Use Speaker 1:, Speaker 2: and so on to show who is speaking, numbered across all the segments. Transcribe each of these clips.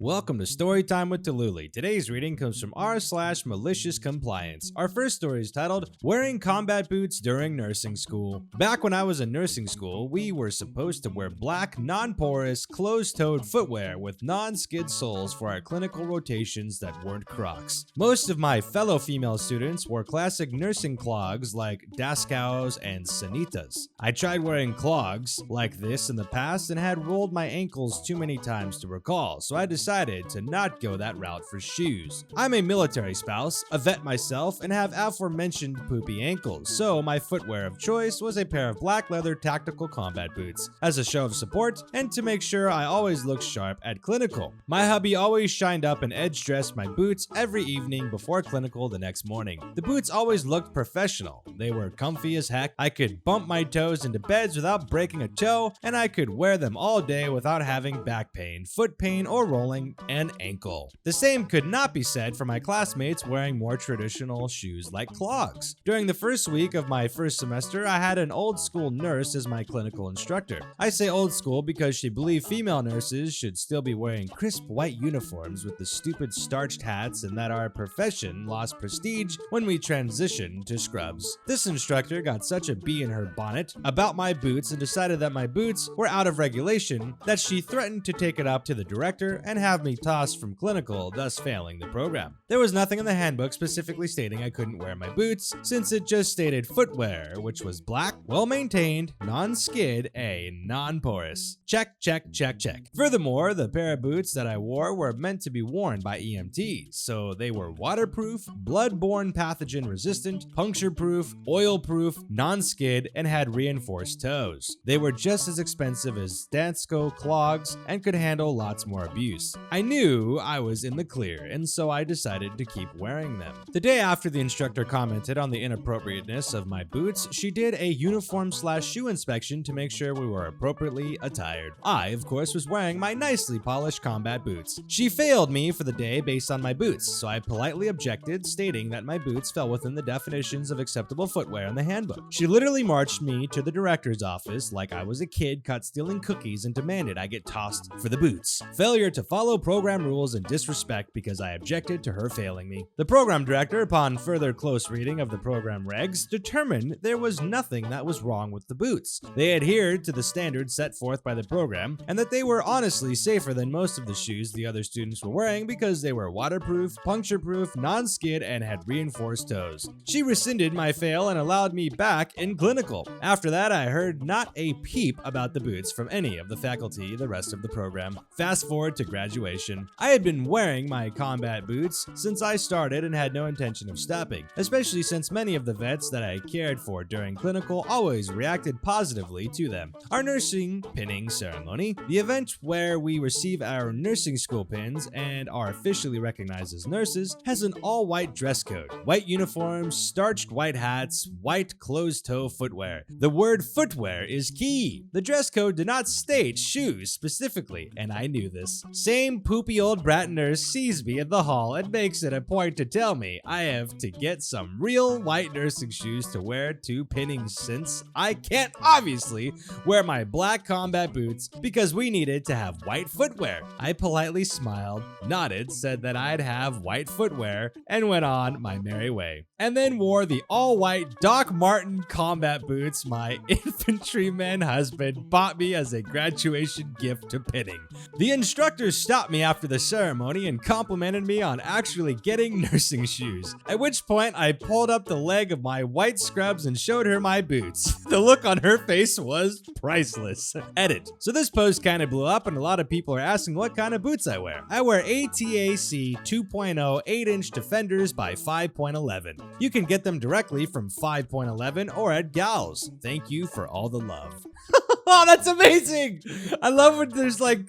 Speaker 1: Welcome to Storytime with Tallulah. Today's reading comes from r/MaliciousCompliance. Our first story is titled, Wearing Combat Boots During Nursing School. Back when I was in nursing school, we were supposed to wear black, non-porous, closed-toed footwear with non-skid soles for our clinical rotations that weren't Crocs. Most of my fellow female students wore classic nursing clogs like Daskows and Sanitas. I tried wearing clogs like this in the past and had rolled my ankles too many times to recall, so I decided to not go that route for shoes. I'm a military spouse, a vet myself, and have aforementioned poopy ankles, so my footwear of choice was a pair of black leather tactical combat boots, as a show of support and to make sure I always looked sharp at clinical. My hubby always shined up and edge-dressed my boots every evening before clinical the next morning. The boots always looked professional. They were comfy as heck. I could bump my toes into beds without breaking a toe, and I could wear them all day without having back pain, foot pain, or rolling an ankle. The same could not be said for my classmates wearing more traditional shoes like clogs. During the first week of my first semester, I had an old school nurse as my clinical instructor. I say old school because she believed female nurses should still be wearing crisp white uniforms with the stupid starched hats and that our profession lost prestige when we transitioned to scrubs. This instructor got such a bee in her bonnet about my boots and decided that my boots were out of regulation that she threatened to take it up to the director and have me tossed from clinical, thus failing the program. There was nothing in the handbook specifically stating I couldn't wear my boots, since it just stated footwear, which was black, well-maintained, non-skid, and non-porous. Check, check, check, check. Furthermore, the pair of boots that I wore were meant to be worn by EMTs, so they were waterproof, blood-borne pathogen resistant, puncture-proof, oil-proof, non-skid, and had reinforced toes. They were just as expensive as Dansko clogs and could handle lots more abuse. I knew I was in the clear, and so I decided to keep wearing them. The day after the instructor commented on the inappropriateness of my boots, she did a uniform/shoe inspection to make sure we were appropriately attired. I, of course, was wearing my nicely polished combat boots. She failed me for the day based on my boots, so I politely objected, stating that my boots fell within the definitions of acceptable footwear in the handbook. She literally marched me to the director's office like I was a kid caught stealing cookies and demanded I get tossed for the boots. Failure to follow program rules and disrespect because I objected to her failing me. The program director, upon further close reading of the program regs, determined there was nothing that was wrong with the boots. They adhered to the standards set forth by the program, and that they were honestly safer than most of the shoes the other students were wearing because they were waterproof, puncture-proof, non-skid, and had reinforced toes. She rescinded my fail and allowed me back in clinical. After that, I heard not a peep about the boots from any of the faculty the rest of the program. Fast forward to graduation. I had been wearing my combat boots since I started and had no intention of stopping, especially since many of the vets that I cared for during clinical always reacted positively to them. Our nursing pinning ceremony, the event where we receive our nursing school pins and are officially recognized as nurses, has an all-white dress code. White uniforms, starched white hats, white closed-toe footwear. The word footwear is key. The dress code did not state shoes specifically, and I knew this. Same poopy old brat nurse sees me in the hall and makes it a point to tell me I have to get some real white nursing shoes to wear to pinning, since I can't obviously wear my black combat boots because we needed to have white footwear. I politely smiled, nodded, said that I'd have white footwear, and went on my merry way. And then wore the all-white Doc Marten combat boots my infantryman husband bought me as a graduation gift to pinning. The instructor stopped me after the ceremony and complimented me on actually getting nursing shoes, at which point I pulled up the leg of my white scrubs and showed her my boots. The look on her face was priceless. Edit. So this post kind of blew up and a lot of people are asking what kind of boots I wear. I wear ATAC 2.0 8-inch Defenders by 5.11. You can get them directly from 5.11 or at Gals. Thank you for all the love. Oh, that's amazing! I love when there's like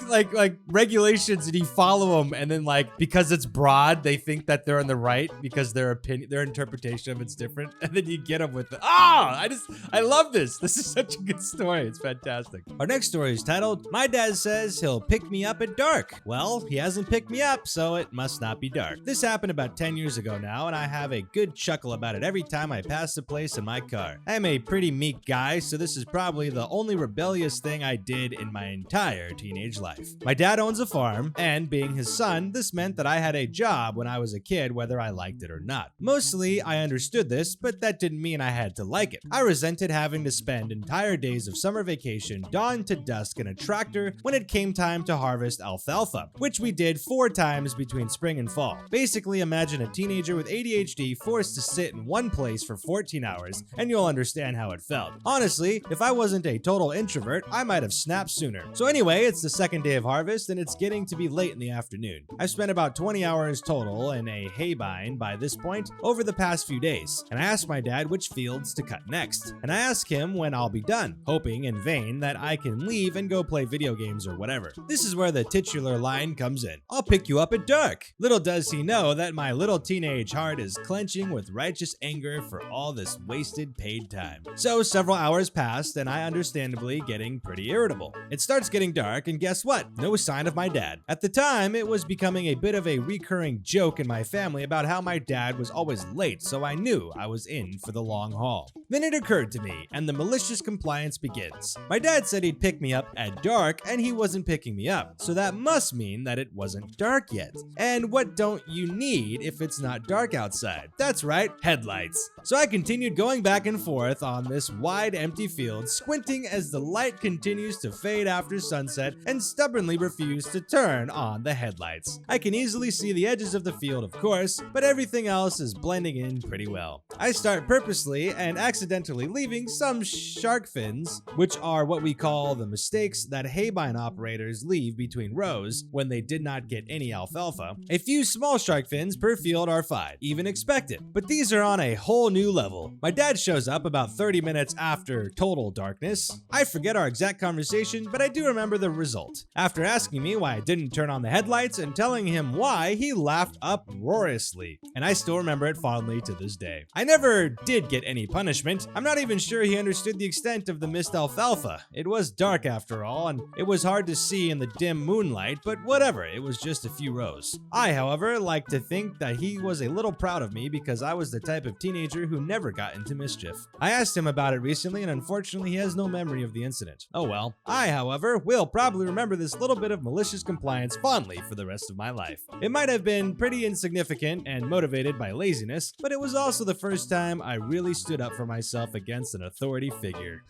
Speaker 1: regulations and you follow them, and then like because it's broad, they think that they're in the right because their interpretation of it's different, and then you get them with it. I love this. This is such a good story. It's fantastic. Our next story is titled, My Dad Says He'll Pick Me Up at Dark. Well, he hasn't picked me up, so it must not be dark. This happened about 10 years ago now, and I have a good chuckle about it every time I pass the place in my car. I am a pretty meek guy, so this is probably the only rebellion rebellious thing I did in my entire teenage life. My dad owns a farm, and being his son, this meant that I had a job when I was a kid whether I liked it or not. Mostly, I understood this, but that didn't mean I had to like it. I resented having to spend entire days of summer vacation dawn to dusk in a tractor when it came time to harvest alfalfa, which we did 4 times between spring and fall. Basically, imagine a teenager with ADHD forced to sit in one place for 14 hours, and you'll understand how it felt. Honestly, if I wasn't a total introvert, I might have snapped sooner. So anyway, it's the second day of harvest, and it's getting to be late in the afternoon. I've spent about 20 hours total in a hay bind by this point over the past few days, and I asked my dad which fields to cut next, and I asked him when I'll be done, hoping in vain that I can leave and go play video games or whatever. This is where the titular line comes in. I'll pick you up at dark. Little does he know that my little teenage heart is clenching with righteous anger for all this wasted paid time. So several hours passed, and I understandably getting pretty irritable. It starts getting dark, and guess what? No sign of my dad. At the time, it was becoming a bit of a recurring joke in my family about how my dad was always late, so I knew I was in for the long haul. Then it occurred to me, and the malicious compliance begins. My dad said he'd pick me up at dark, and he wasn't picking me up, so that must mean that it wasn't dark yet. And what don't you need if it's not dark outside? That's right, headlights. So I continued going back and forth on this wide empty field, squinting as the light continues to fade after sunset and stubbornly refuse to turn on the headlights. I can easily see the edges of the field, of course, but everything else is blending in pretty well. I start purposely and accidentally leaving some shark fins, which are what we call the mistakes that haybind operators leave between rows when they did not get any alfalfa. A few small shark fins per field are fine, even expected, but these are on a whole new level. My dad shows up about 30 minutes after total darkness. I forget our exact conversation, but I do remember the result. After asking me why I didn't turn on the headlights and telling him why, he laughed uproariously, and I still remember it fondly to this day. I never did get any punishment. I'm not even sure he understood the extent of the missed alfalfa. It was dark after all, and it was hard to see in the dim moonlight, but whatever, it was just a few rows. I, however, like to think that he was a little proud of me because I was the type of teenager who never got into mischief. I asked him about it recently, and unfortunately he has no memory of the incident. Oh well. I, however, will probably remember this little bit of malicious compliance fondly for the rest of my life. It might have been pretty insignificant and motivated by laziness, but it was also the first time I really stood up for myself against an authority figure.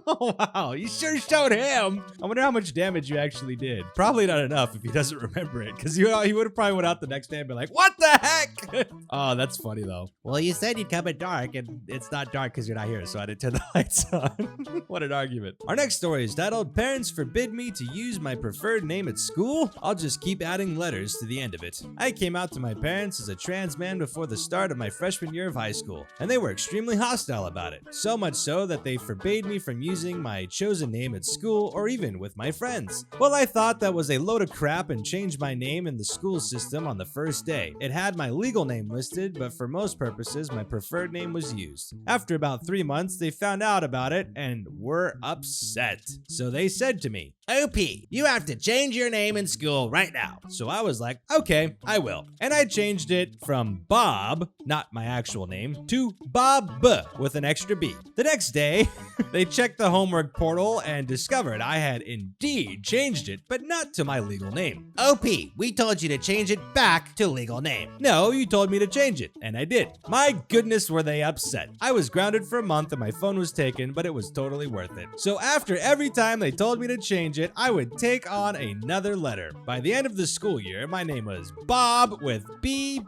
Speaker 1: Oh wow, you sure showed him! I wonder how much damage you actually did. Probably not enough if he doesn't remember it, because he would have probably went out the next day and been like, what the heck? Oh, that's funny though. Well, you said you'd come at dark, and it's not dark because you're not here, so I didn't turn the lights on. What an argument. Our next story is titled, Parents Forbid Me to Use My Preferred Name at School? I'll just keep adding letters to the end of it. I came out to my parents as a trans man before the start of my freshman year of high school, and they were extremely hostile about it. So much so that they forbade me from using my chosen name at school or even with my friends. Well, I thought that was a load of crap and changed my name in the school system on the first day. It had my legal name listed, but for most purposes, my preferred name was used. After about 3 months, they found out about it and were upset. So they said to me, OP, you have to change your name in school right now. So I was like, okay, I will. And I changed it from Bob, not my actual name, to Bob with an extra B. The next day, they checked the homework portal and discovered I had indeed changed it, but not to my legal name. OP, we told you to change it back to legal name. No, you told me to change it, and I did. My goodness, were they upset. I was grounded for a month and my phone was taken, but it was totally worth it. So after every time they told me to change it, I would take on another letter. By the end of the school year, my name was Bob with B.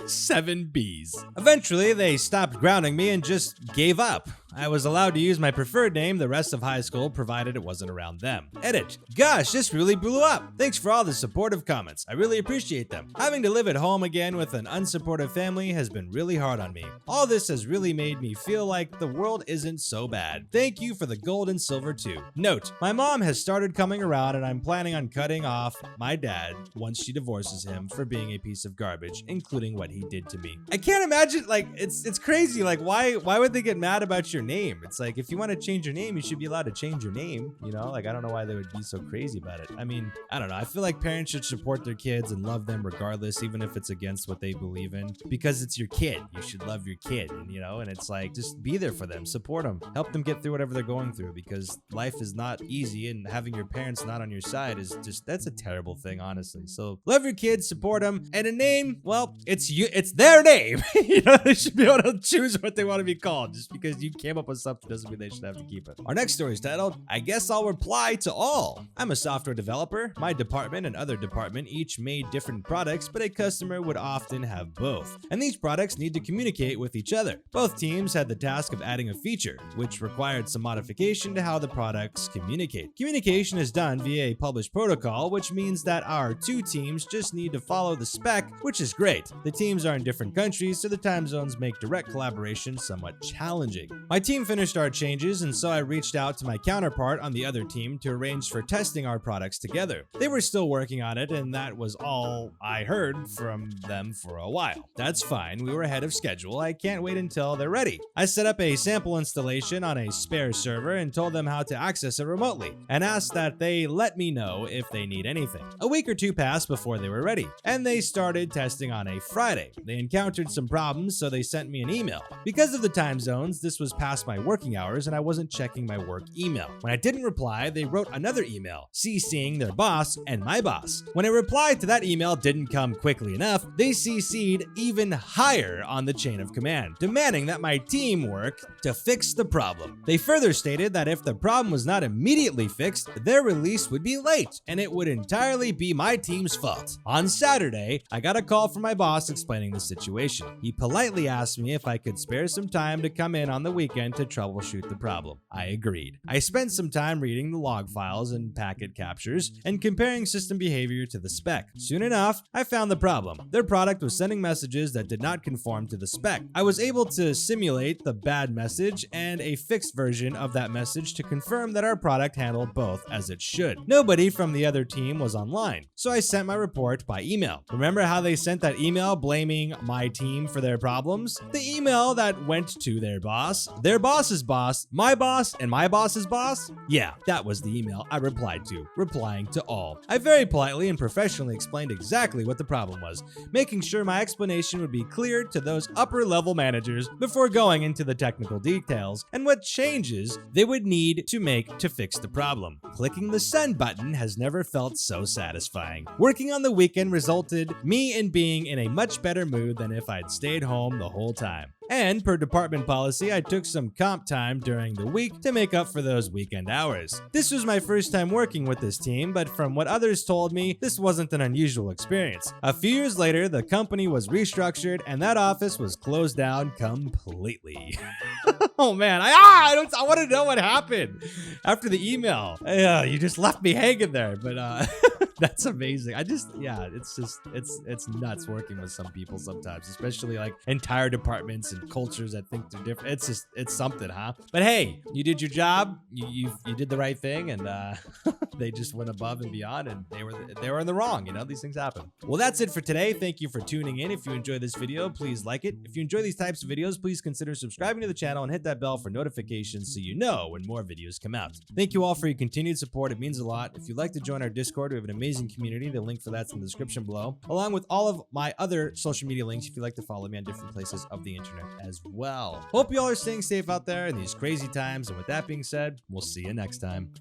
Speaker 1: 7 B's. Eventually, they stopped grounding me and just gave up. I was allowed to use my preferred name the rest of high school, provided it wasn't around them. Edit. Gosh, this really blew up. Thanks for all the supportive comments. I really appreciate them. Having to live at home again with an unsupportive family has been really hard on me. All this has really made me feel like the world isn't so bad. Thank you for the gold and silver too. Note, my mom has started coming around and I'm planning on cutting off my dad once she divorces him for being a piece of garbage, including what he did to me. I can't imagine, like, it's crazy. Like, why would they get mad about your your name. It's like, if you want to change your name, you should be allowed to change your name, you know? Like, I don't know why they would be so crazy about it. I mean, I don't know. I feel like parents should support their kids and love them regardless, even if it's against what they believe in, because it's your kid. You should love your kid, and you know, and it's like, just be there for them, support them, help them get through whatever they're going through, because life is not easy, and having your parents not on your side is just, that's a terrible thing, honestly. So love your kids, support them, and a name, well, it's their name. You know, they should be able to choose what they want to be called. Just because you came up with something doesn't mean they should have to keep it. Our next story is titled, I Guess I'll Reply to All. I'm a software developer. My department and other department each made different products, but a customer would often have both. And these products need to communicate with each other. Both teams had the task of adding a feature, which required some modification to how the products communicate. Communication is done via a published protocol, which means that our two teams just need to follow the spec, which is great. The teams are in different countries, so the time zones make direct collaboration somewhat challenging. My team finished our changes, and so I reached out to my counterpart on the other team to arrange for testing our products together. They were still working on it, and that was all I heard from them for a while. That's fine, we were ahead of schedule. I can't wait until they're ready. I set up a sample installation on a spare server and told them how to access it remotely, and asked that they let me know if they need anything. A week or two passed before they were ready, and they started testing on a Friday. They encountered some problems, so they sent me an email. Because of the time zones, this was past my working hours, and I wasn't checking my work email. When I didn't reply, they wrote another email, CCing their boss and my boss. When I replied to that email didn't come quickly enough, they CC'd even higher on the chain of command, demanding that my team work to fix the problem. They further stated that if the problem was not immediately fixed, their release would be late, and it would entirely be my team's fault. On Saturday, I got a call from my boss explaining the situation. He politely asked me if I could spare some time to come in on the weekend to troubleshoot the problem. I agreed. I spent some time reading the log files and packet captures and comparing system behavior to the spec. Soon enough, I found the problem. Their product was sending messages that did not conform to the spec. I was able to simulate the bad message and a fixed version of that message to confirm that our product handled both as it should. Nobody from the other team was online, so I sent my report by email. Remember how they sent that email blaming my team for their problems? The email that went to their boss's boss, my boss, and my boss's boss? Yeah, that was the email I replied to, replying to all. I very politely and professionally explained exactly what the problem was, making sure my explanation would be clear to those upper-level managers before going into the technical details and what changes they would need to make to fix the problem. Clicking the send button has never felt so satisfying. Working on the weekend resulted me in being in a much better mood than if I'd stayed home the whole time. And per department policy, I took some comp time during the week to make up for those weekend hours. This was my first time working with this team, but from what others told me, this wasn't an unusual experience. A few years later, the company was restructured and that office was closed down completely. Oh man, I want to know what happened after the email. You just left me hanging there, but that's amazing. It's nuts working with some people sometimes, especially like entire departments and cultures that think they're different. It's something, huh? But hey, you did your job. You did the right thing, and they just went above and beyond, and they were in the wrong. You know, these things happen. Well, that's it for today. Thank you for tuning in. If you enjoyed this video, please like it. If you enjoy these types of videos, please consider subscribing to the channel and hit that bell for notifications so you know when more videos come out. Thank you all for your continued support. It means a lot. If you'd like to join our Discord, we have an amazing community. The link for that's in the description below, along with all of my other social media links if you'd like to follow me on different places of the internet as well. Hope you all are staying safe out there in these crazy times, and with that being said, we'll see you next time.